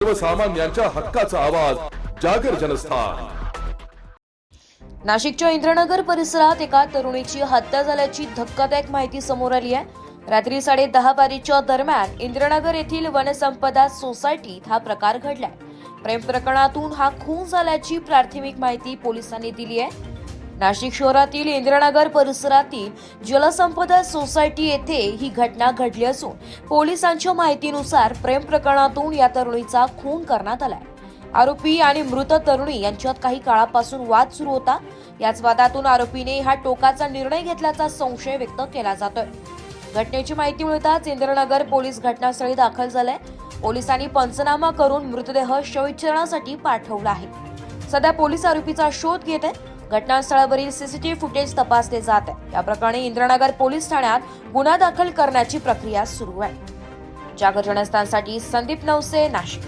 सर्वसामान्यांच्या हक्काचा आवाज जागर जनस्थान। नाशिकच्या इंद्रनगर परिसरात एका तरुणीची हत्या झाल्याची धक्कादायक माहिती समोर आली आहे। रात्री 10:30 दरम्यान इंद्रनगर येथील वनसंपदा सोसायटीत हा प्रकार घडलाय। प्रेम प्रकरणातून हा खून झाल्याची प्राथमिक माहिती पोलिसांनी दिली आहे। नाशिक शहरातील इंद्रनगर परिसरातील जलसंपदा सोसायटी येथे ही घटना घडली असून पोलिसांच्या माहितीनुसार प्रेम प्रकरणातून या तरुणीचा खून करण्यात आलाय। आरोपी आणि मृत तरुणी यांच्यात काही काळापासून वाद सुरू होता। याच वादातून आरोपीने हा टोकाचा निर्णय घेतल्याचा संशय व्यक्त केला जातोय। घटनेची माहिती मिळताच इंद्रनगर पोलीस घटनास्थळी दाखल झाले। पोलिसांनी पंचनामा करून मृतदेह शवविच्छेदनासाठी पाठवला आहे। सध्या पोलीस आरोपीचा शोध घेत आहेत। घटनास्थळावरील सीसीटीव्ही फुटेज तपासले जात आहे। या प्रकरणी इंद्रनगर पोलीस ठाण्यात गुन्हा दाखल करण्याची प्रक्रिया सुरू आहे। जागर जनस्थानसाठी संदीप नवसे, नाशिक।